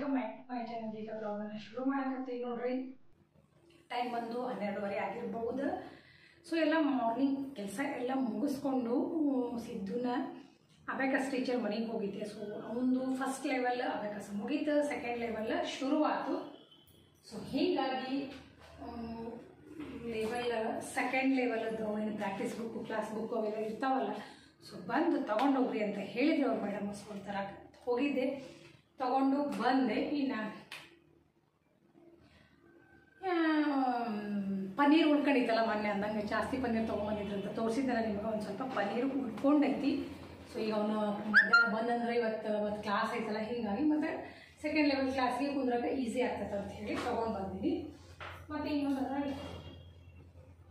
Welcome back to my channel. ಈಗ ವ್ಲಾಗನ್ನು ಶುರು ಮಾಡಕತ್ತೀವಿ ನೋಡ್ರಿ. ಟೈಮ್ ಬಂದು 12:30 ಆಗಿರ್ಬೋದು. ಸೊ ಎಲ್ಲ ಮಾರ್ನಿಂಗ್ ಕೆಲಸ ಎಲ್ಲ ಮುಗಿಸ್ಕೊಂಡು ಸಿದ್ದುನ ಅಬ್ಯಾಕಸ್ ಟೀಚರ್ ಮನೆಗೆ ಹೋಗಿದ್ದೆ. ಸೊ ಅವನದು ಫಸ್ಟ್ ಲೆವೆಲ್ ಅಬ್ಯಾಕಸ್ ಮುಗೀತು, ಸೆಕೆಂಡ್ ಲೆವೆಲ್ ಶುರುವಾಯಿತು. ಸೊ ಹೀಗಾಗಿ ಸೆಕೆಂಡ್ ಲೆವೆಲದ್ದು ಏನು ಪ್ರಾಕ್ಟೀಸ್ ಬುಕ್ಕು, ಕ್ಲಾಸ್ ಬುಕ್ಕು ಅವೆಲ್ಲ ಇರ್ತಾವಲ್ಲ, ಸೊ ಬಂದು ತೊಗೊಂಡೋಗ್ರಿ ಅಂತ ಹೇಳಿದ್ರು ಅವ್ರು ಮೇಡಮ್. ಸೊ ಒಂಥರ ಹೋಗಿದ್ದೆ, ತೊಗೊಂಡು ಬಂದೆ. ಇನ್ನು ಪನ್ನೀರ್ ಉಳ್ಕೊಂಡಿತ್ತಲ್ಲ ಮೊನ್ನೆ ಅಂದಂಗೆ, ಜಾಸ್ತಿ ಪನ್ನೀರ್ ತೊಗೊಂಬಂದಿದ್ರು ಅಂತ ತೋರಿಸಿದ್ದಲ್ಲ ನಿಮಗೆ. ಒಂದು ಸ್ವಲ್ಪ ಪನ್ನೀರು ಉಳ್ಕೊಂಡೈತಿ. ಸೊ ಈಗ ಅವನು ಮಧ್ಯಾಹ್ನ ಬಂದಂದ್ರೆ ಇವತ್ತು ಕ್ಲಾಸ್ ಐತಲ್ಲ, ಹೀಗಾಗಿ ಮತ್ತು ಸೆಕೆಂಡ್ ಲೆವೆಲ್ ಕ್ಲಾಸ್ಗೆ ಕುಂದ್ರಾಗ ಈಸಿ ಆಗ್ತದೆ ಅಂತ ಹೇಳಿ ತೊಗೊಂಡು ಬಂದೀನಿ. ಮತ್ತು ಇನ್ನೊಂದು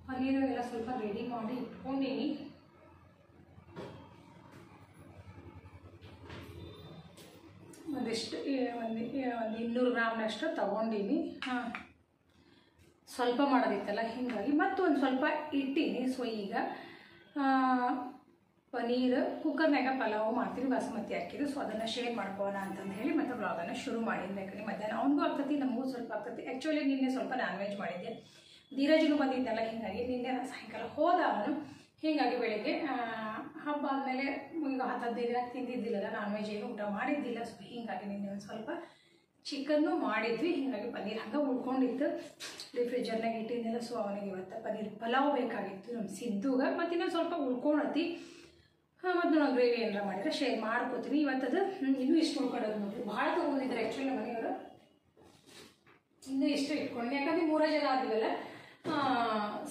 ಪನ್ನೀರು ಎಲ್ಲ ಸ್ವಲ್ಪ ರೆಡಿ ಮಾಡಿ ಇಟ್ಕೊಂಡೀನಿ. ಒಂದಿಷ್ಟು ಒಂದು 200 ಗ್ರಾಮ್ನಷ್ಟು ತೊಗೊಂಡೀನಿ. ಸ್ವಲ್ಪ ಮಾಡೋದಿತ್ತಲ್ಲ ಹೀಗಾಗಿ ಮತ್ತೊಂದು ಸ್ವಲ್ಪ ಇಟ್ಟೀನಿ. ಸೊ ಈಗ ಪನ್ನೀರ್ ಕುಕ್ಕರ್ನಾಗ ಪಲಾವ್ ಮಾಡ್ತೀನಿ, ಬಾಸುಮತಿ ಹಾಕಿದ್ದು. ಸೊ ಅದನ್ನು ಶೇರ್ ಮಾಡ್ಕೋಣ ಅಂತಂದು ಹೇಳಿ ಮತ್ತೆ ಬ್ಲಾಗನ್ನು ಶುರು ಮಾಡಿದ್ದೆ. ಯಾಕಂದರೆ ಮಧ್ಯಾಹ್ನ ಅವನಿಗೂ ಆಗ್ತೈತಿ, ನಮಗೂ ಸ್ವಲ್ಪ ಆಗ್ತೈತಿ. ಆ್ಯಕ್ಚುಲಿ ನಿನ್ನೆ ಸ್ವಲ್ಪ ನಾನ್ ವೆಜ್ ಮಾಡಿದ್ದೆ, ಧೀರಜ್ನು ಬಂದಿದ್ದಲ್ಲ, ಹೀಗಾಗಿ ನಿನ್ನೆ ಸಾಯಂಕಾಲ ಹೋದ ಅವನು. ಹೀಗಾಗಿ ಬೆಳಿಗ್ಗೆ ಹಬ್ಬ ಆದಮೇಲೆ ಈಗ 10-15 ದಿನ ತಿಂದಿದ್ದಿಲ್ಲಲ್ಲ, ನಾನ್ ವೆಜ್ ಏನು ಊಟ ಮಾಡಿದ್ದಿಲ್ಲ. ಸೊ ಹೀಗಾಗಿ ನಿನ್ನೆ ಒಂದು ಸ್ವಲ್ಪ ಚಿಕನ್ನು ಮಾಡಿದ್ವಿ. ಹೀಗಾಗಿ ಪನ್ನೀರ್ ಹಂಗೆ ಉಳ್ಕೊಂಡಿತ್ತು, ರಿಫ್ರಿಜರ್ನಾಗ ಇಟ್ಟಿದ್ದೆಲ್ಲ. ಸೊ ಅವನಿಗೆ ಇವತ್ತು ಪನ್ನೀರ್ ಪಲಾವ್ ಬೇಕಾಗಿತ್ತು ನಮ್ಮ ಸಿದ್ದುಗ. ಮತ್ತು ಇನ್ನೊಂದು ಸ್ವಲ್ಪ ಉಳ್ಕೊಳತಿ. ಮತ್ತು ನಾನು ಗ್ರೇವಿ ಏನಾರ ಮಾಡಿದ್ರೆ ಶೇರ್ ಮಾಡ್ಕೋತೀನಿ. ಇವತ್ತದು ಇನ್ನೂ ಇಷ್ಟು ಉಳ್ಕೊಳ್ಳೋದು ನೋಡಿರಿ, ಭಾಳ ತೊಗೊಂಡಿದ್ದಾರೆ ಆ್ಯಕ್ಚುಲಿ ಮನೆಯವರು. ಇನ್ನೂ ಇಷ್ಟು ಇಟ್ಕೊಂಡು, ಯಾಕಂದರೆ 3 ಜನ ಆದಿವಲ್ಲ,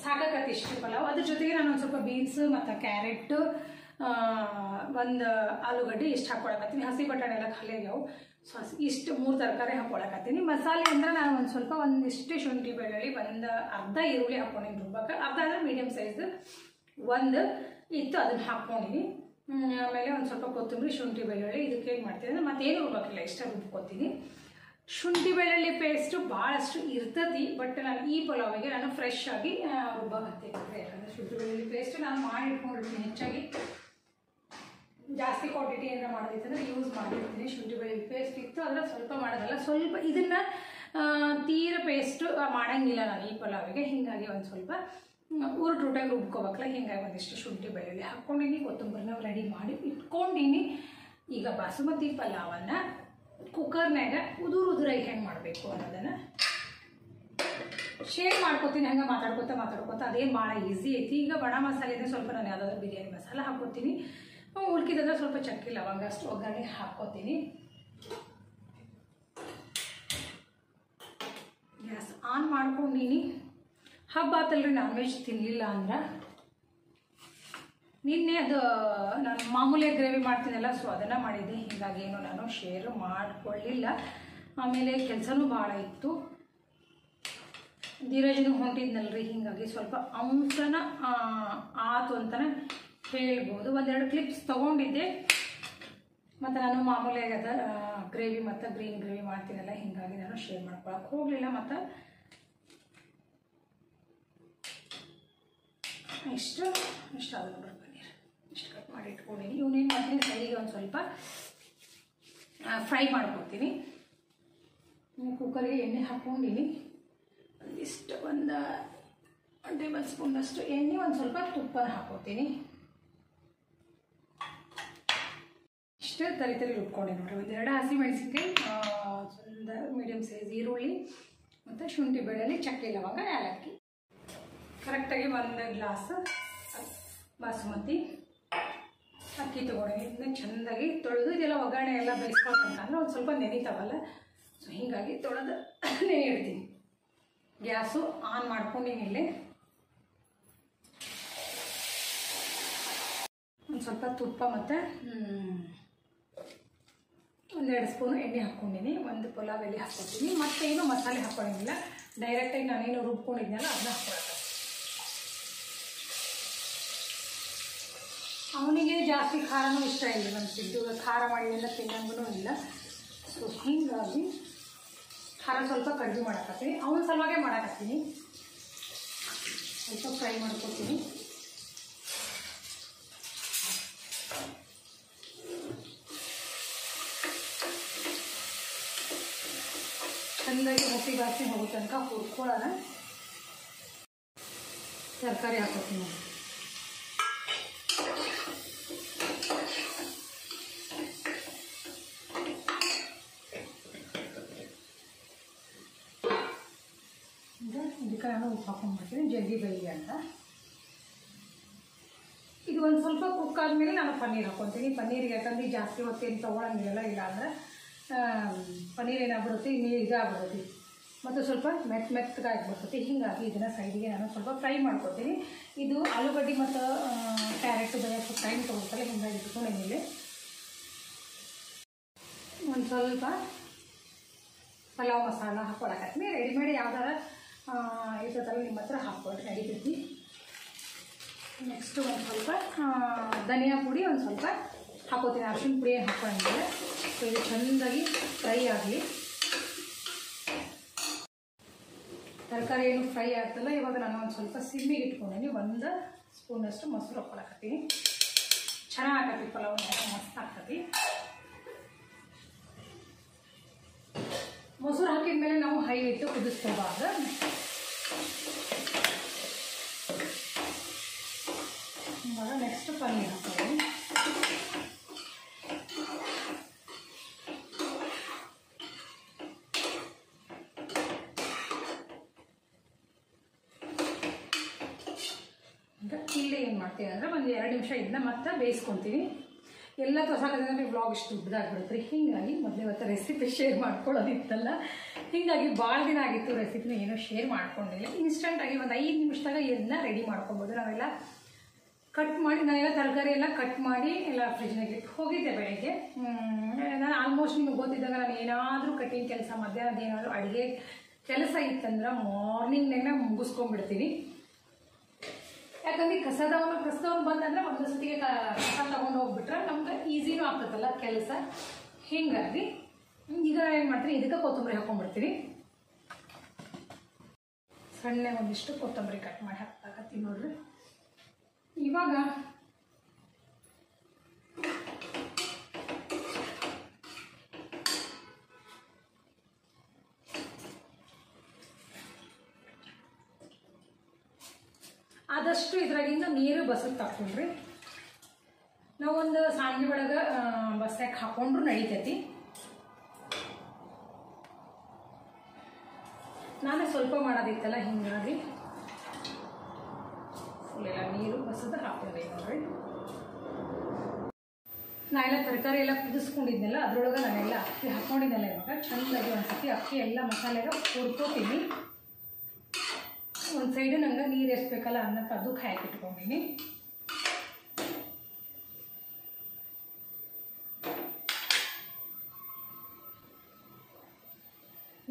ಸಾಕಾಗತ್ತೆ ಇಷ್ಟು ಪಲಾವ್. ಅದ್ರ ಜೊತೆಗೆ ನಾನು ಒಂದು ಸ್ವಲ್ಪ ಬೀನ್ಸ್ ಮತ್ತು ಕ್ಯಾರೆಟ್, ಒಂದು ಆಲೂಗಡ್ಡೆ ಇಷ್ಟು ಹಾಕ್ಕೊಳಕತ್ತೀನಿ. ಹಸಿ ಬಟಾಣಿ ಎಲ್ಲ ಖಾಲಿ ಆಗ್ಯಾವು. ಸೊ ಇಷ್ಟು 3 ತರಕಾರಿ ಹಾಕ್ಕೊಳಕತ್ತೀನಿ. ಮಸಾಲೆ ಅಂದರೆ ನಾನು ಒಂದಿಷ್ಟು ಶುಂಠಿ ಬೆಳ್ಳುಳ್ಳಿ, ಒಂದು ಅರ್ಧ ಈರುಳ್ಳಿ ಹಾಕ್ಕೊಂಡಿನಿ ರುಬ್ಬಕ್ಕೆ. ಅರ್ಧ ಅಂದರೆ ಮೀಡಿಯಮ್ ಸೈಜ್ ಒಂದು ಇತ್ತು, ಅದನ್ನು ಹಾಕ್ಕೊಂಡಿನಿ. ಆಮೇಲೆ ಒಂದು ಸ್ವಲ್ಪ ಕೊತ್ತಂಬರಿ, ಶುಂಠಿ ಬೆಳ್ಳುಳ್ಳಿ. ಇದಕ್ಕೆ ಏನು ಮಾಡ್ತೀನಿ ಅಂದರೆ ಮತ್ತೇನು ರುಬ್ಬಕ್ಕಿಲ್ಲ, ಇಷ್ಟ ರುಬ್ಕೊತೀನಿ. ಶುಂಠಿ ಬೆಳ್ಳುಳ್ಳಿ ಪೇಸ್ಟು ಭಾಳಷ್ಟು ಇರ್ತದೆ, ಬಟ್ ನಾನು ಈ ಪಲಾವಿಗೆ ನಾನು ಫ್ರೆಶ್ ಆಗಿ ರುಬ್ಬಕತ್ತೀನಿ. ಯಾಕಂದರೆ ಶುಂಠಿ ಬೆಳ್ಳುಳ್ಳಿ ಪೇಸ್ಟ್ ನಾನು ಮಾಡಿ ಇಟ್ಕೊಂಡಿರ್ತೀನಿ. ಹೆಚ್ಚಾಗಿ ಜಾಸ್ತಿ ಕ್ವಾಂಟಿಟಿ ಏನಾರ ಮಾಡೋದಿತ್ತಂದ್ರೆ ಯೂಸ್ ಮಾಡಿರ್ತೀನಿ. ಶುಂಠಿ ಬೆಳ್ಳುಳ್ಳಿ ಪೇಸ್ಟ್ ಇತ್ತು, ಆದರೆ ಸ್ವಲ್ಪ ಮಾಡೋದಲ್ಲ. ಸ್ವಲ್ಪ ಇದನ್ನು ತೀರ ಪೇಸ್ಟು ಮಾಡೋಂಗಿಲ್ಲ ನಾನು ಈ ಪಲಾವಿಗೆ. ಹೀಗಾಗಿ ಒಂದು ಸ್ವಲ್ಪ ರೂಟಾಗಿ ರುಬ್ಕೋಬೇಕಲ್ಲ, ಹೀಗಾಗಿ ಒಂದಿಷ್ಟು ಶುಂಠಿ ಬೆಳ್ಳುಳ್ಳಿ ಹಾಕ್ಕೊಂಡಿನಿ. ಕೊತ್ತಂಬರಿನ ರೆಡಿ ಮಾಡಿ ಇಟ್ಕೊಂಡಿನಿ. ಈಗ ಬಾಸುಮತಿ ಪಲಾವನ್ನು ಕುಕ್ಕರ್ನಾಗ ಉದುರಾಗಿ ಹೆಂಗೆ ಮಾಡಬೇಕು ಅನ್ನೋದನ್ನು ಶೇರ್ ಮಾಡ್ಕೋತೀನಿ. ಹಂಗೆ ಮಾತಾಡ್ಕೋತ ಅದೇನು ಭಾಳ ಈಸಿ ಐತಿ. ಈಗ ಬಡ ಮಸಾಲೆನೇ ಸ್ವಲ್ಪ ನಾನು ಯಾವುದಾದ್ರೂ ಬಿರಿಯಾನಿ ಮಸಾಲ ಹಾಕ್ಕೋತೀನಿ. ಉಳ್ಕಿದ್ರೆ ಸ್ವಲ್ಪ ಚಕ್ಕೆ ಲವಂಗ ಅಷ್ಟು ಒಗ್ಗರಣೆ ಹಾಕ್ಕೋತೀನಿ. Gas on ಮಾಡ್ಕೊಂಡಿನಿ. ಹಬ್ಬ ಆತಲ್ರಿ, ನಾನ್ ವೆಜ್ ತಿನ್ನಲಿಲ್ಲ ಅಂದ್ರೆ. ನಿನ್ನೆ ಅದು ನಾನು ಮಾಮೂಲಿ ಗ್ರೇವಿ ಮಾಡ್ತೀನಲ್ಲ, ಸೊ ಅದನ್ನು ಮಾಡಿದ್ದೆ. ಹೀಗಾಗಿ ಏನು ನಾನು ಶೇರ್ ಮಾಡಿಕೊಳ್ಳಿಲ್ಲ. ಆಮೇಲೆ ಕೆಲಸನೂ ಭಾಳ ಇತ್ತು, ಧೀರಜ್ನು ಹೊಂಟಿದ್ನಲ್ರಿ, ಹೀಗಾಗಿ ಸ್ವಲ್ಪ ಅಂಶನ ಆತು ಅಂತಲೇ ಹೇಳ್ಬೋದು. 1-2 ಕ್ಲಿಪ್ಸ್ ತೊಗೊಂಡಿದ್ದೆ. ಮತ್ತು ನಾನು ಮಾಮೂಲಿಯಾಗಿ ಅದ ಗ್ರೇವಿ ಮತ್ತು ಗ್ರೀನ್ ಗ್ರೇವಿ ಮಾಡ್ತೀನಲ್ಲ, ಹೀಗಾಗಿ ನಾನು ಶೇರ್ ಮಾಡ್ಕೊಳಕ್ಕೆ ಹೋಗಲಿಲ್ಲ. ಮತ್ತು ಇಷ್ಟು ಆದ ನೋಡ್ರಿ ಪನ್ನೀರ್ ಇಷ್ಟು ಕಟ್ ಮಾಡಿ ಇಟ್ಕೊಂಡಿನಿ. ಇವನೇನು ಮಾಡ್ತೀನಿ, ಸೈಡಿಗೆ ಒಂದು ಸ್ವಲ್ಪ ಫ್ರೈ ಮಾಡ್ಕೊತೀನಿ. ಕುಕ್ಕರ್ಗೆ ಎಣ್ಣೆ ಹಾಕ್ಕೊಂಡಿನಿ. ಇಷ್ಟು ಒಂದು 1 ಟೇಬಲ್ ಸ್ಪೂನಷ್ಟು ಎಣ್ಣೆ, ಒಂದು ಸ್ವಲ್ಪ ತುಪ್ಪನ ಹಾಕ್ಕೊತೀನಿ. ಇಷ್ಟು ತರಿ ರುಬ್ಕೊಂಡೆ ನೋಡ್ರಿ. 2 ಹಸಿ ಮೆಣಸಿನ್ಕಾಯಿ, ಒಂದು ಮೀಡಿಯಮ್ ಸೈಜ್ ಈರುಳ್ಳಿ, ಮತ್ತು ಶುಂಠಿ ಬೆಳ್ಳುಳ್ಳಿ, ಚಕ್ಕೆ ಲವಂಗ, ಏಲಕ್ಕಿ. ಕರೆಕ್ಟಾಗಿ 1 ಗ್ಲಾಸ್ ಬಾಸುಮತಿ ಅಕ್ಕಿ ತೊಗೊಂಡಿನಿ. ಇದನ್ನ ಚೆಂದಾಗಿ ತೊಳೆದು, ಇದೆಲ್ಲ ಒಗ್ಗರಣೆ ಎಲ್ಲ ಬೇಯಿಸ್ಕೊಳ್ಬೇಕಂದ್ರೆ ಒಂದು ಸ್ವಲ್ಪ ನೆನಿತಾವಲ್ಲ, ಸೊ ಹೀಗಾಗಿ ತೊಳೆದು ನೆನೆಯಿಡ್ತೀನಿ. Gas on ಮಾಡ್ಕೊಂಡಿನಿ. ಇಲ್ಲಿ ಒಂದು ಸ್ವಲ್ಪ ತುಪ್ಪ ಮತ್ತು 1-2 ಸ್ಪೂನು ಎಣ್ಣೆ ಹಾಕ್ಕೊಂಡಿನಿ. ಒಂದು ಪಲಾವ್ ಎಲೆ ಹಾಕ್ಕೊತೀನಿ. ಮತ್ತೇನು ಮಸಾಲೆ ಹಾಕ್ಕೊಂಡಿಲ್ಲ, ಡೈರೆಕ್ಟಾಗಿ ನಾನೇನು ರುಬ್ಕೊಂಡಿದ್ನಲ್ಲ ಅದನ್ನ ಹಾಕ್ಕೊಳ್ತೀನಿ. ಅವನಿಗೆ ಜಾಸ್ತಿ ಖಾರನೂ ಇಷ್ಟ ಇಲ್ಲ, ನನ್ನ ಸಿದ್ದು ಖಾರ ಮಾಡಿದೆಲ್ಲ ತಿನ್ನಂಗೂ ಇಲ್ಲ. ಸೊ ಹೀಗಾಗಿ ಖಾರ ಸ್ವಲ್ಪ ಕಡಿಮೆ ಮಾಡಕತ್ತೀನಿ. ಅವನ ಸಲುವಾಗೆ ಮಾಡಕತ್ತೀನಿ. ಸ್ವಲ್ಪ ಫ್ರೈ ಮಾಡ್ಕೊತೀನಿ. ಚೆಂದಾಗಿ ಹೊಸಿ ಬಾಸ್ನೆ ಹೋಗೋ ತನಕ ಹುರ್ಕೊಳ್ಳೋಣ. ತರಕಾರಿ ಹಾಕೋತೀನಿ ನೋಡಿ. ಇದಕ್ಕೆ ನಾನು ಉಪ್ಪು ಹಾಕೊಂಡ್ಬಿಡ್ತೀನಿ ಜಲ್ದಿ ಬೇಯಿಗೆ ಅಂತ. ಇದು ಒಂದು ಸ್ವಲ್ಪ ಕುಕ್ ಆದಮೇಲೆ ನಾನು ಪನ್ನೀರ್ ಹಾಕ್ಕೊತೀನಿ. ಪನ್ನೀರಿಗೆ ಯಾಕಂದ್ರೆ ಜಾಸ್ತಿ ಹೊತ್ತೇನು ತೊಗೊಳಂಗಿರಲ್ಲ, ಇಲ್ಲ ಅಂದರೆ ಪನ್ನೀರ್ ಏನಾಗ್ಬಿಡುತ್ತೆ ಇನ್ನೂ ಇದಾಗ್ಬಿಡುತ್ತೆ ಮತ್ತು ಸ್ವಲ್ಪ ಮೆತ್ತಗಾಗಿಬಿಡ್ತೈತಿ. ಹೀಗಾಗಿ ಇದನ್ನು ಸೈಡಿಗೆ ನಾನು ಸ್ವಲ್ಪ ಫ್ರೈ ಮಾಡ್ಕೊತೀನಿ. ಇದು ಆಲೂಗಡ್ಡೆ ಮತ್ತು ಕ್ಯಾರೆಟ್ ಬೇಯೋಕ್ಕೆ ಟೈಮ್ ತೊಗೊಳ್ತಲ್ಲ, ಹೀಗಾಗಿ ಇಟ್ಕೊಂಡಿದ್ದೀನಿ. ಒಂದು ಸ್ವಲ್ಪ ಪಲಾವ್ ಮಸಾಲ ಹಾಕ್ಕೊಳಕತ್ತೀನಿ. ರೆಡಿಮೇಡ್ ಯಾವ್ದಾರ ಇರ್ತದಲ್ಲ ನಿಮ್ಮ ಹತ್ರ ಹಾಕ್ಕೊಳ್ಳಿ ನಡೀತೈತಿ. ನೆಕ್ಸ್ಟು ಒಂದು ಸ್ವಲ್ಪ ಧನಿಯಾ ಪುಡಿ ಒಂದು ಸ್ವಲ್ಪ ಹಾಕೋತೀನಿ. ಅರಿಶಿನ ಪುಡಿ ಏನು ಹಾಕ್ಕೊಂಡಿದ್ದೆ. ಸೊ ಇದು ಚೆಂದಾಗಿ ಫ್ರೈ ಆಗಲಿ. ತರಕಾರಿ ಏನು ಫ್ರೈ ಆಗ್ತಲ್ಲ, ಇವಾಗ ನಾನು ಒಂದು ಸ್ವಲ್ಪ ಸಿಮ್ಮಿಗೆ ಇಟ್ಕೊಂಡೀನಿ. 1 ಸ್ಪೂನಷ್ಟು ಮೊಸರು ಹಾಕ್ಕೊಳಕತ್ತೀನಿ. ಚೆನ್ನಾಗಿ ಹಾಕತ್ತಿ ಪಲಾವ್, ಮಸ್ತ್ ಆಗ್ತತಿ. ಮೊಸರು ಹಾಕಿದ ಮೇಲೆ ನಾವು ಹೈ ಇಟ್ಟು ಕುದಿಸ್ಕೋಬಾರ್ದು. ಇವಾಗ ನೆಕ್ಸ್ಟ್ ಪನ್ನೀರ್ ಹಾಕ್ತೀನಿ. ಇಲ್ಲಿ ಏನು ಮಾಡ್ತೀನಿ ಅಂದರೆ ಒಂದು 2 ನಿಮಿಷ ಇದನ್ನ ಮತ್ತೆ ಬೇಯಿಸ್ಕೊತೀನಿ. ಎಲ್ಲ ಹೊಸಾಕಂದ್ರೆ ವ್ಲಾಗ್ ಇಷ್ಟು ದೊಡ್ಡದಾಗ್ಬಿಡುತ್ತೆ. ಹೀಗಾಗಿ ಮೊದಲು ಇವತ್ತು ರೆಸಿಪಿ ಶೇರ್ ಮಾಡ್ಕೊಳ್ಳೋದಿತ್ತಲ್ಲ, ಹೀಗಾಗಿ ಭಾಳ ದಿನ ಆಗಿತ್ತು ರೆಸಿಪಿನ ಏನೋ ಶೇರ್ ಮಾಡ್ಕೊಂಡಿಲ್ಲ. ಇನ್ಸ್ಟೆಂಟಾಗಿ ಒಂದು 5 ನಿಮಿಷದಾಗ ಇದನ್ನ ರೆಡಿ ಮಾಡ್ಕೊಬೋದು. ನಾವೆಲ್ಲ ಕಟ್ ಮಾಡಿ, ನಾನೆಲ್ಲ ತರಕಾರಿ ಎಲ್ಲ ಕಟ್ ಮಾಡಿ ಎಲ್ಲ ಫ್ರಿಜ್ನಾಗೆ ಇಟ್ಟು ಹೋಗಿದ್ದೆ ಬೆಳಗ್ಗೆ. ನಾನು ಆಲ್ಮೋಸ್ಟ್ ನಿಮಗೆ ಗೊತ್ತಿದ್ದಾಗ ನಾನು ಏನಾದರೂ ಕಟ್ಟಿಂಗ್ ಕೆಲಸ, ಮಧ್ಯಾಹ್ನದ ಏನಾದರೂ ಅಡುಗೆ ಕೆಲಸ ಇತ್ತಂದ್ರೆ ಮಾರ್ನಿಂಗ್ನಾಗ ಮುಗಿಸ್ಕೊಂಡ್ಬಿಡ್ತೀನಿ. ಯಾಕಂದ್ರೆ ಕಸದವನು ಬಂದಂದ್ರೆ ಒಂದು ಸತಿಗೆ ಕಸ ತೊಗೊಂಡು ಹೋಗ್ಬಿಟ್ರೆ ನಮ್ಗೆ ಈಸಿನೂ ಆಗ್ತದಲ್ಲ ಕೆಲಸ. ಹೀಗಾಗಿ ಈಗ ಏನು ಮಾಡ್ತೀನಿ, ಇದಕ್ಕೆ ಕೊತ್ತಂಬರಿ ಹಾಕೊಂಡ್ಬಿಡ್ತೀನಿ. ಸಣ್ಣ ಒಂದಿಷ್ಟು ಕೊತ್ತಂಬರಿ ಕಟ್ ಮಾಡಿ ಹಾಕ್ತಾಕತ್ತೀನಿ ನೋಡ್ರಿ. ಇವಾಗ ಆದಷ್ಟು ಇದ್ರಾಗಿಂದ ನೀರು ಬಸಕ್ಕೆ ಹಾಕ್ಕೊಂಡ್ರಿ. ನಾವೊಂದು ಸಾಂಗಿ ಒಳಗೆ ಬಸಕ್ಕೆ ಹಾಕೊಂಡ್ರು ನಡೀತೈತಿ. ನಾನೇ ಸ್ವಲ್ಪ ಮಾಡೋದಿತ್ತಲ್ಲ, ಹೀಗಾಗಿ ಫುಲ್ ಎಲ್ಲ ನೀರು ಬಸದ ಹಾಕೊಂಡೆ ನೋಡ್ರಿ. ನಾ ಎಲ್ಲ ತರಕಾರಿ ಎಲ್ಲ ಕುದಿಸ್ಕೊಂಡಿದ್ನೆಲ್ಲ ಅದ್ರೊಳಗೆ ನಾನೆಲ್ಲ ಅಕ್ಕಿ ಹಾಕ್ಕೊಂಡಿದ್ದೆಲ್ಲ. ಇವಾಗ ಚೆಂದಾಗಿ ಒಂದ್ಸತಿ ಅಕ್ಕಿ ಎಲ್ಲ ಮಸಾಲೆಗೆ ಹುರ್ಕೋತೀನಿ. ಒಂದು ಸೈಡು ನಂಗೆ ನೀರು ಎಷ್ಟು ಬೇಕಲ್ಲ ಅನ್ನಕ್ಕೆ ಅದು ಕಾಯಕ್ಕೆ ಇಟ್ಕೊಂಡೀನಿ.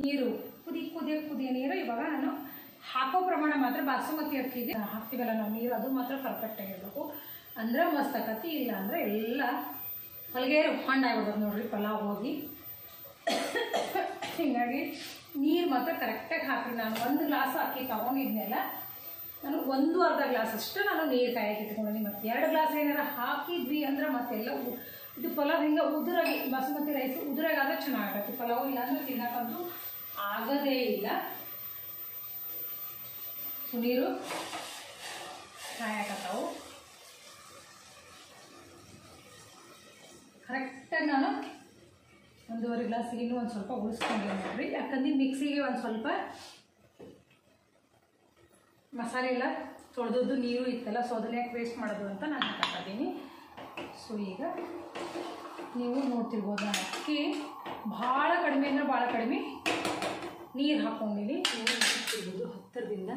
ನೀರು ಕುದಿಯ ನೀರು ಇವಾಗ ನಾನು ಹಾಕೋ ಪ್ರಮಾಣ ಮಾತ್ರ ಬಾಸುಮತಿ ಅಕ್ಕಿಗೆ ಹಾಕ್ತೀವಲ್ಲ ನಾವು ನೀರು, ಅದು ಮಾತ್ರ ಪರ್ಫೆಕ್ಟಾಗಿರ್ಬೇಕು. ಅಂದ್ರೆ ಮಸ್ತ್ ಆಕತಿ. ಇಲ್ಲ ಅಂದರೆ ಎಲ್ಲ ಹೊಲಿಗೆ ಹೊಂಡಾಗ್ಬಿಡೋದು ನೋಡ್ರಿ ಪಲಾವ್ ಹೋಗಿ. ಹೀಗಾಗಿ ನೀರು ಮಾತ್ರ ಕರೆಕ್ಟಾಗಿ ಹಾಕಿ. ನಾನು 1 ಗ್ಲಾಸ್ ಅಕ್ಕಿ ತೊಗೊಂಡಿದ್ನೆಲ್ಲ, ನಾನು 1.5 ಗ್ಲಾಸ್ ಅಷ್ಟು ನಾನು ನೀರು ಕಾಯಕ್ಕೆ ಇಟ್ಕೊಂಡಿದ್ದೀನಿ. ಮತ್ತು 2 ಗ್ಲಾಸ್ ಏನಾರ ಹಾಕಿದ್ವಿ ಅಂದ್ರೆ ಮತ್ತೆಲ್ಲ ಇದು ಪಲಾವ್ ಹಿಂಗೆ ಉದುರಾಗಿ, ಬಾಸುಮತಿ ರೈಸ್ ಉದುರಾಗಾದ್ರೆ ಚೆನ್ನಾಗತ್ತೆ ಪಲಾವ್. ಇಲ್ಲಾಂದ್ರೆ ತಿನ್ನಕ್ಕಂತೂ ಆಗೋದೇ ಇಲ್ಲ. ನೀರು ಕಾಯಕತ್ತಾವು ಕರೆಕ್ಟಾಗಿ. ನಾನು 1.5 ಗ್ಲಾಸಿಗೆ ಇನ್ನೂ ಒಂದು ಸ್ವಲ್ಪ ಉಳಿಸ್ಕೊಂಡಿದ್ದೀನಿ ನೋಡ್ರಿ. ಯಾಕಂದ್ರೆ ಮಿಕ್ಸಿಗೆ ಒಂದು ಸ್ವಲ್ಪ ಮಸಾಲೆ ಎಲ್ಲ ತೊಳೆದದ್ದು ನೀರು ಇತ್ತಲ್ಲ, ಸೊ ಅದನ್ನ ಯಾಕೆ ವೇಸ್ಟ್ ಮಾಡೋದು ಅಂತ ನಾನು ಹಾಕಿದ್ದೀನಿ. ಸೊ ಈಗ ನೀವು ನೋಡ್ತಿರ್ಬೋದು, ನಾನು ಅಕ್ಕಿ ಭಾಳ ಕಡಿಮೆ ಅಂದರೆ ಭಾಳ ಕಡಿಮೆ ನೀರು ಹಾಕ್ಕೊಂಡಿನಿ. ನೀವು ನೋಡ್ತಿರ್ಬೋದು ಹತ್ತಿರದಿಂದ.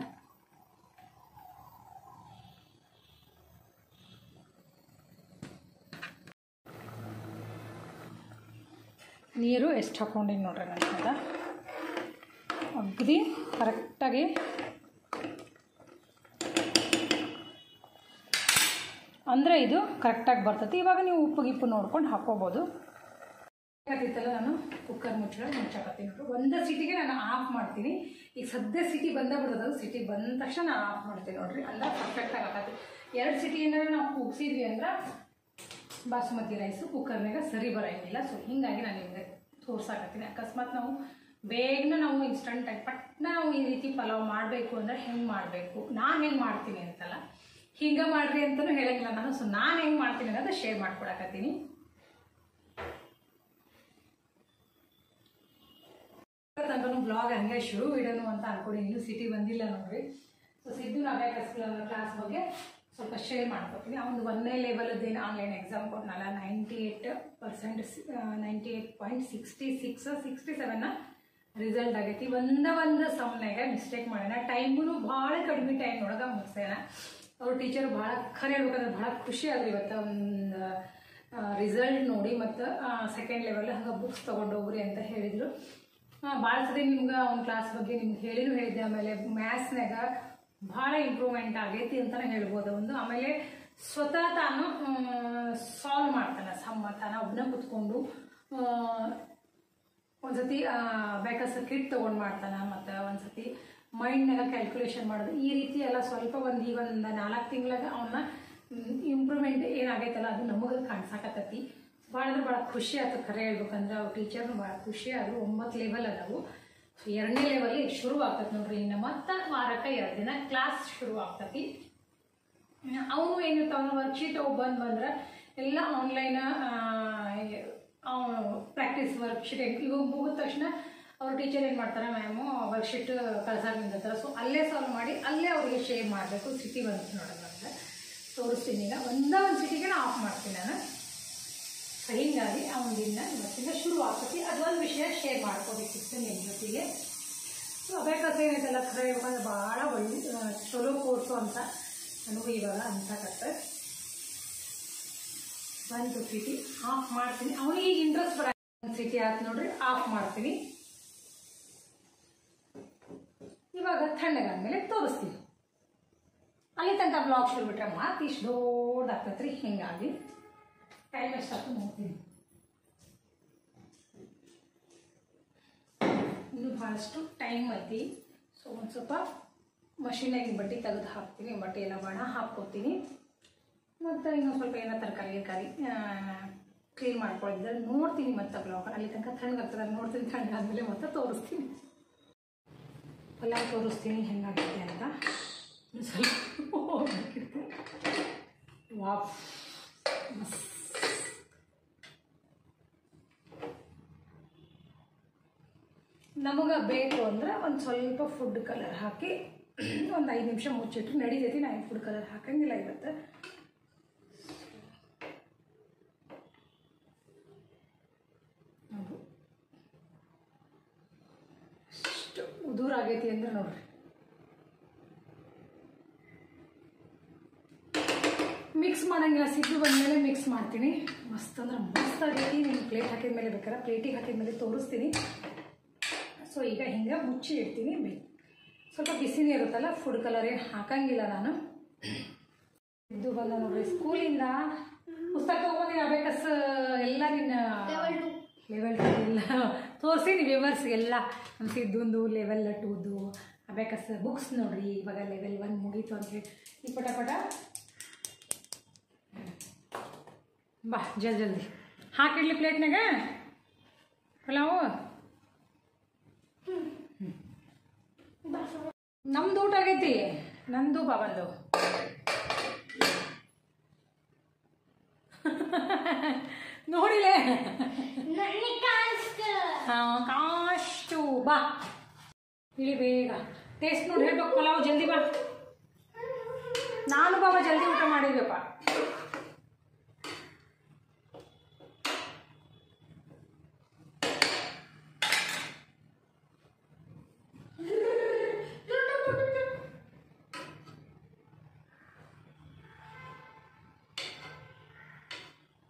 ನೀರು ಎಷ್ಟು ಹಾಕ್ಕೊಂಡಿನಿ ನೋಡ್ರಿ ನಾನು. ಅಗದಿ ಕರೆಕ್ಟಾಗಿ ಅಂದರೆ ಇದು ಕರೆಕ್ಟಾಗಿ ಬರ್ತೈತಿ. ಇವಾಗ ನೀವು ಉಪ್ಪು ನೋಡ್ಕೊಂಡು ಹಾಕ್ಕೋಬೋದು. ಆಗಿತ್ತಲ್ಲ ನಾನು ಕುಕ್ಕರ್ ಮುಚ್ಚಾಕತ್ತೀನಿ ನೋಡ್ರಿ. 1 ಸಿಟಿಗೆ ನಾನು ಆಫ್ ಮಾಡ್ತೀನಿ. ಈಗ ಸದ್ಯ ಸಿಟಿ ಬಿಡ್ತದೆ, ಸಿಟಿ ಬಂದ ತಕ್ಷಣ ನಾನು ಆಫ್ ಮಾಡ್ತೀನಿ ನೋಡ್ರಿ. ಅಂದ್ರೆ ಪರ್ಫೆಕ್ಟಾಗಿ ಆಗತ್ತೆ. 2 ಸಿಟಿ ಏನಾದ್ರು ನಾವು ಕೂಗಿಸಿದ್ವಿ ಅಂದ್ರೆ ಬಾಸುಮತಿ ರೈಸು ಕುಕ್ಕರ್ನಾಗ ಸರಿ ಬರೋಂಗಿಲ್ಲ. ಸೊ ಹೀಗಾಗಿ ನಾನು ನಿಮಗೆ ತೋರ್ಸಾಕತ್ತೀನಿ. ಅಕಸ್ಮಾತ್ ನಾವು ಬೇಗನೆ ನಾವು ಇನ್ಸ್ಟಂಟಾಗಿ ಪಟ್ನ ನಾವು ಈ ರೀತಿ ಪಲಾವ್ ಮಾಡಬೇಕು ಅಂದರೆ ಹೆಂಗೆ ಮಾಡಬೇಕು, ನಾನು ಹೆಂಗೆ ಮಾಡ್ತೀನಿ ಅಂತಲ್ಲ, ಹಿಂಗೆ ಮಾಡ್ರಿ ಅಂತಲೂ ಹೇಳಂಗಿಲ್ಲ ನಾನು. ಸೊ ನಾನು ಹೆಂಗೆ ಮಾಡ್ತೀನಿ ಅನ್ನೋದು ಶೇರ್ ಮಾಡ್ಕೊಳಕತ್ತೀನಿ. ತನಕ ಬ್ಲಾಗ್ ಹಂಗೆ ಶುರು ಇಡೋನು ಅಂತ ಅನ್ಕೊಂಡು ಇನ್ನೂ ಸಿಟಿ ಬಂದಿಲ್ಲ ನೋಡ್ರಿ. ಸೊ ಸಿದ್ದು ಅಬ್ಯಾಕಸ್ ಕ್ಲಾಸ್ ಬಗ್ಗೆ ಸ್ವಲ್ಪ ಶೇರ್ ಮಾಡ್ಕೊತೀನಿ. ಅವನು 1ನೇ ಲೆವೆಲದ್ದೇನು ಆನ್ಲೈನ್ ಎಕ್ಸಾಮ್ ಕೊಟ್ಟನಲ್ಲ, 98%, 98.66 67 ರಿಸಲ್ಟ್ ಆಗೈತಿ. ಒಂದು ಸಮ್ನಾಗ ಮಿಸ್ಟೇಕ್ ಮಾಡ್ಯಾನ. ಟೈಮೂ ಭಾಳ ಕಡಿಮೆ ಟೈಮ್ ಒಳಗೆ ಮುಗಿಸ್ಯಾನ. ಅವ್ರ ಟೀಚರ್ ಭಾಳ ಖರೆ ಹೇಳ್ಬೇಕಂದ್ರೆ ಭಾಳ ಖುಷಿ ಆದ್ರಿ ಇವತ್ತು ಒಂದು ರಿಸಲ್ಟ್ ನೋಡಿ. ಮತ್ತು 2nd ಲೆವೆಲ್ ಹಂಗೆ ಬುಕ್ಸ್ ತೊಗೊಂಡೋಗ್ರಿ ಅಂತ ಹೇಳಿದರು. ಭಾಳ ಸರಿ ನಿಮ್ಗೆ ಅವ್ನ ಕ್ಲಾಸ್ ಬಗ್ಗೆ ನಿಮ್ಗೆ ಹೇಳಿದ್ದೆ. ಆಮೇಲೆ ಮ್ಯಾಥ್ಸ್ನಾಗ ಭಾಳ ಇಂಪ್ರೂವ್ಮೆಂಟ್ ಆಗೈತಿ ಅಂತಲೇ ಹೇಳ್ಬೋದು ಒಂದು. ಆಮೇಲೆ ಸ್ವತಃ ತಾನು ಸಾಲ್ವ್ ಮಾಡ್ತಾನೆ ಸಮ್ಮ, ತಾನು ಒಬ್ಬನ ಕುತ್ಕೊಂಡು ಒಂದ್ಸತಿ ಬೇಕಸ್ ಕಿಟ್ ತೊಗೊಂಡು ಮಾಡ್ತಾನೆ. ಮತ್ತು ಒಂದ್ಸತಿ ಮೈಂಡ್ನಾಗ ಕ್ಯಾಲ್ಕುಲೇಷನ್ ಮಾಡೋದು, ಈ ರೀತಿ ಎಲ್ಲ ಸ್ವಲ್ಪ ಈಗ ಒಂದು 4 ತಿಂಗಳಾಗ ಅವನ್ನ ಇಂಪ್ರೂವ್ಮೆಂಟ್ ಏನಾಗೈತಲ್ಲ ಅದು ನಮಗೆ ಕಾಣಿಸಾಕತ್ತೈತಿ. ಭಾಳ ಅಂದ್ರೆ ಭಾಳ ಖುಷಿ ಆಯ್ತು ಖರೆ ಹೇಳ್ಬೇಕಂದ್ರೆ. ಅವ್ರ ಟೀಚರ್ನು ಭಾಳ ಖುಷಿ ಆದರು. 9 ಲೆವೆಲ್ ಅದಾವು. ಸೊ 2ನೇ ಲೆವೆಲ್ ಈಗ ಶುರು ಆಗ್ತದೆ ನೋಡ್ರಿ. ಇನ್ನು ಮತ್ತೆ ವಾರಕ್ಕೆ 2 ದಿನ ಕ್ಲಾಸ್ ಶುರು ಆಗ್ತತಿ. ಅವನು ಏನಿರ್ತಾವ ವರ್ಕ್ಶೀಟ್ ಬಂದ್ರೆ ಎಲ್ಲ ಆನ್ಲೈನ್ ಪ್ರಾಕ್ಟೀಸ್ ವರ್ಕ್ಶೀಟ್ ಇವಾಗ ಮುಗಿದ ತಕ್ಷಣ ಅವ್ರ ಟೀಚರ್ ಏನು ಮಾಡ್ತಾರೆ, ಮ್ಯಾಮು ವರ್ಕ್ಶೀಟ್ ಕಳ್ಸಾಕ ನಿಂತಿರ್ತಾರೆ. ಸೊ ಅಲ್ಲೇ ಸಾಲ್ವ್ ಮಾಡಿ ಅಲ್ಲೇ ಅವ್ರಿಗೆ ಶೇರ್ ಮಾಡಬೇಕು. ಸಿಟಿ ಬಂತು ನೋಡೋದು ಅಂದರೆ ತೋರಿಸ್ತೀನಿ. ಈಗ ಒಂದು ಸಿಟಿಗೆ ಆಫ್ ಮಾಡ್ತೀನಿ ನಾನು. ಸೊ ಹೀಗಾಗಿ ಅವನಿಂದ ಇವತ್ತಿಂದ ಶುರು ಆಗ್ತತಿ. ಅದೊಂದು ವಿಷಯ ಶೇರ್ ಮಾಡ್ಕೋಬೇಕಿತ್ತು ನಿಮ್ಮ ಜೊತೆಗೆ. ಸೊ ಅಬ್ಯಾಕಸ್ ಏನೈತಲ್ಲ ಖರೆ ಹೇಳ್ಬೇಕಂದ್ರೆ ಭಾಳ ಒಳ್ಳೆ ಚಲೋ ಕೋರ್ಸು ಅಂತ ನನಗೂ ಇವಾಗ ಅನ್ಸಕತ್ತೆ. ಒಂದು ಸಿಟಿ ಆಫ್ ಮಾಡ್ತೀನಿ. ಅವನಿಗೆ ಈಗ ಇಂಟ್ರೆಸ್ಟ್ ಬರ ಸಿಟಿ ಆಯ್ತು ನೋಡ್ರಿ, ಆಫ್ ಮಾಡ್ತೀನಿ. ಇವಾಗ ತಣ್ಣಗಾದ್ಮೇಲೆ ತೋರಿಸ್ತೀನಿ. ಅಲ್ಲಿ ತನಕ ಬ್ಲಾಗ್ ಶುರು ಬಿಟ್ರೆ ಮಾತು ಇಷ್ಟು ದೊಡ್ಡದಾಗ್ತೈತೆ ರೀ. ಹಿಂಗಾಗಿ ಟೈಮ್ ಎಷ್ಟಾಗ್ತದೆ ನೋಡ್ತೀನಿ. ಇನ್ನೂ ಭಾಳಷ್ಟು ಟೈಮ್ ಐತಿ. ಸೊ ಒಂದು ಸ್ವಲ್ಪ ಮಷೀನಾಗಿ ಬಟ್ಟೆ ತೆಗೆದು ಹಾಕ್ತೀನಿ. ಬಟ್ಟೆ ಎಲ್ಲ ಬಣ ಹಾಕ್ಕೋತೀನಿ. ಮತ್ತು ಇನ್ನೊಂದು ಸ್ವಲ್ಪ ಏನೋ ತರಕಾರಿ ಕ್ಲೀನ್ ಮಾಡ್ಕೊಳ್ಳಿದ್ರೆ ನೋಡ್ತೀನಿ. ಮತ್ತು ಬ್ಲಾಗ್ ಅಲ್ಲಿ ತನಕ ತಣ್ಣಗಾಗ್ತದೆ ನೋಡ್ತೀನಿ. ತಣ್ಣಗಾದ್ಮೇಲೆ ಮತ್ತೆ ತೋರಿಸ್ತೀನಿ. ಪಲಾವ್ ತೋರಿಸ್ತೀನಿ ಹೆಂಗಾಗುತ್ತೆ ಅಂತ. ಸ್ವಲ್ಪ ಹೋಗ್ಬೇಕಿತ್ತು. ವಾಫ್ ನಮಗೆ ಬೇಕು ಅಂದರೆ ಒಂದು ಸ್ವಲ್ಪ ಫುಡ್ ಕಲರ್ ಹಾಕಿ ಒಂದು 5 ನಿಮಿಷ ಮುಚ್ಚಿಟ್ಟು ನಡೀತೈತಿ. ನಾನು ಫುಡ್ ಕಲರ್ ಹಾಕಂಗಿಲ್ಲ ಇವತ್ತು. ಅಷ್ಟು ಉದುರಾಗೈತಿ ಅಂದ್ರೆ ನೋಡ್ರಿ. ಮಿಕ್ಸ್ ಮಾಡಂಗಿಲ್ಲ. ಸಿದ್ದು ಬಂದಮೇಲೆ ಮಿಕ್ಸ್ ಮಾಡ್ತೀನಿ. ಮಸ್ತ್ ಅಂದ್ರೆ ಮಸ್ತ್ ಆಗೈತಿ. ನೀವು ಪ್ಲೇಟ್ ಹಾಕಿದ ಮೇಲೆ ಬೇಕಾದ್ರೆ ಪ್ಲೇಟಿಗೆ ಹಾಕಿದ ಮೇಲೆ ತೋರಿಸ್ತೀನಿ. ಸೊ ಈಗ ಹಿಂಗೆ ಮುಚ್ಚಿ ಇಡ್ತೀನಿ. ಸ್ವಲ್ಪ ಬಿಸಿನೇ ಇರುತ್ತಲ್ಲ, ಫುಡ್ ಕಲರ್ ಏನು ಹಾಕಂಗಿಲ್ಲ ನಾನು. ಇದು ಬಂದ ನೋಡ್ರಿ ಸ್ಕೂಲಿಂದ ಪುಸ್ತಕ ತೊಗೊಂಡು ಅಬ್ಯಾಕಸ್ ಎಲ್ಲ ನಿನ್ನ ಲೆವೆಲ್ 2 ಎಲ್ಲ ತೋರಿಸೀನಿ ವ್ಯೂವರ್ಸ್ಗೆಲ್ಲ. ನಮ್ಮ ಸಿದ್ದುಂದು ಲೆವೆಲ್ 2ದು ಅಬ್ಯಾಕಸ್ ಬುಕ್ಸ್ ನೋಡ್ರಿ. ಇವಾಗ ಲೆವೆಲ್ 1 ಮುಗೀತು ಅಂತೇಳಿ ಈ ಪಟ ಬಾ ಜಲ್ದಿ ಹಾಕಿಡ್ಲಿ ಪ್ಲೇಟ್ನಾಗ ಪಲಾವು. ನಮ್ದು ಊಟ ಆಗೈತಿ. ನಂದು ಬಾಬಂದು ನೋಡಿಲೆ ಕಾಷ್ಟು. ಬಾ ಇಳಿ ಬೇಗ. ಟೇಸ್ಟ್ ನೋಡಿ ಹೇಳ್ಬೇಕು ಪಲಾವ್. ಜಲ್ದಿ ಬಾ. ನಾನು ಬಾಬಾ ಜಲ್ದಿ ಊಟ ಮಾಡಿದ್ವಪ್ಪ.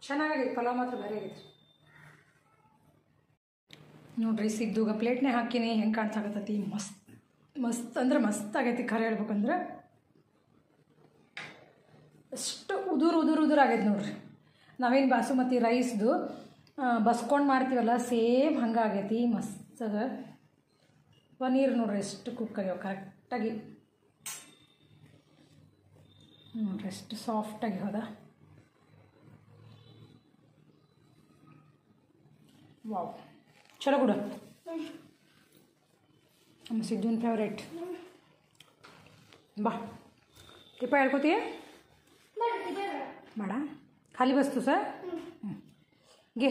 ಚೆನ್ನಾಗಾಗಿತ್ತು ಪಲಾವ್ ಮಾತ್ರ ಭಾರಿ ಆಗೈತ್ರಿ ನೋಡ್ರಿ. ಸಿದ್ದುಗ ಪ್ಲೇಟ್ನೇ ಹಾಕಿನಿ. ಹೆಂಗೆ ಕಾಣ್ಸಾಕತ್ತೈತಿ. ಮಸ್ತ್ ಅಂದ್ರೆ ಮಸ್ತ್ ಆಗೈತಿ ಖರೆ ಹೇಳ್ಬೇಕಂದ್ರೆ. ಅಷ್ಟು ಉದುರು ಆಗೈತೆ ನೋಡ್ರಿ. ನಾವೇನು ಬಾಸುಮತಿ ರೈಸ್ದು ಬಸ್ಕೊಂಡು ಮಾಡ್ತೀವಲ್ಲ ಸೇಮ್ ಹಂಗೆ ಆಗೈತಿ. ಮಸ್ತಾಗ ಪನ್ನೀರ್ ನೋಡ್ರಿ ಎಷ್ಟು ಕುಕ್ ಆಗ್ಯಾವ ಕರೆಕ್ಟಾಗಿ. ನೋಡ್ರಿ ಎಷ್ಟು ಸಾಫ್ಟಾಗಿ ಹೋದ. ವಾವ್ ಚಲೋ ಕೂಡ. ನಮ್ಮ ಸಿದ್ದುನ್ ಫೇವ್ರೇಟ್. ಬಾ ಟಿಪ್ಪ ಹೇಳ್ಕೊತೀಯ ಬೇಡ ಖಾಲಿ ಬಸ್ತು ಸರ್ ಗೆ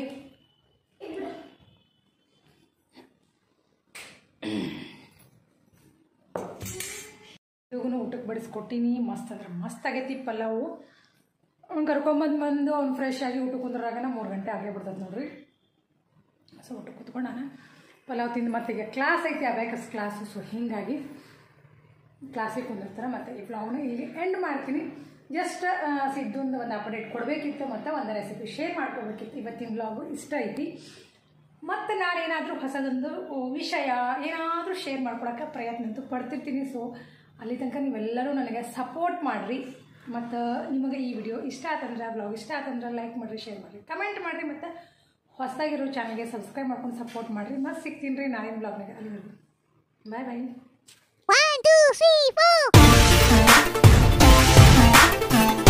ಇವಾಗೂ ಊಟಕ್ಕೆ ಬಡಿಸ್ಕೊಟ್ಟಿನಿ. ಮಸ್ತ್ ಅಂದ್ರೆ ಮಸ್ತ್ ಆಗೈತಿ ಪಲಾವು. ಅವ್ನು ಕರ್ಕೊಂಬಂದು ಅವ್ನು ಫ್ರೆಶ್ ಆಗಿ ಊಟಕ್ಕೆ ಕುಂದ್ರಾಗ 3 ಗಂಟೆ ಆಗೇ ಬಿಡ್ತದೆ ನೋಡ್ರಿ. ಸೊ ಊಟಕ್ಕೆ ಕೂತ್ಕೊಂಡು ನಾನು ಪಲಾವ್ ತಿಂದು ಮತ್ತೆ ಈಗ ಕ್ಲಾಸ್ ಐತಿ ಅಬ್ಯಾಕಸ್ ಕ್ಲಾಸು. ಸೊ ಹೀಗಾಗಿ ಕ್ಲಾಸಿಗೆ ಕುಂದಿರ್ತಾರೆ. ಮತ್ತು ಈ ವ್ಲಾಗ್ನ ಇಲ್ಲಿ ಎಂಡ್ ಮಾಡ್ತೀನಿ. ಜಸ್ಟ್ ಸಿದ್ದುಂದು ಒಂದು ಅಪ್ಡೇಟ್ ಕೊಡಬೇಕಿತ್ತು ಮತ್ತು ಒಂದು ರೆಸಿಪಿ ಶೇರ್ ಮಾಡ್ಕೋಬೇಕಿತ್ತು. ಇವತ್ತಿನ ವ್ಲಾಗು ಇಷ್ಟ ಐತಿ. ಮತ್ತು ನಾಳೆ ಏನಾದರೂ ಹೊಸದೊಂದು ವಿಷಯ ಏನಾದರೂ ಶೇರ್ ಮಾಡ್ಕೊಳಕ್ಕೆ ಪ್ರಯತ್ನ ಅಂತೂ ಪಡ್ತಿರ್ತೀನಿ. ಸೊ ಅಲ್ಲಿ ತನಕ ನೀವೆಲ್ಲರೂ ನನಗೆ ಸಪೋರ್ಟ್ ಮಾಡಿರಿ. ಮತ್ತು ನಿಮಗೆ ಈ ವಿಡಿಯೋ ಇಷ್ಟ ಆತಂದ್ರೆ ವ್ಲಾಗ್ ಇಷ್ಟ ಆತಂದ್ರೆ ಲೈಕ್ ಮಾಡಿರಿ, ಶೇರ್ ಮಾಡಿರಿ, ಕಮೆಂಟ್ ಮಾಡಿರಿ. ಮತ್ತು ಹೊಸದಾಗಿರೋ ಚಾನಲ್ಗೆ ಸಬ್ಸ್ಕ್ರೈಬ್ ಮಾಡ್ಕೊಂಡು ಸಪೋರ್ಟ್ ಮಾಡಿರಿ. ಮತ್ತು ಸಿಗ್ತೀನಿ ರೀ ನಾಳಿನ ಬ್ಲಾಗ್ನಾಗ. ಅಲ್ಲಿವರೆಗೂ ಬಾಯ್ ಬಾಯ್. 1 2 3 4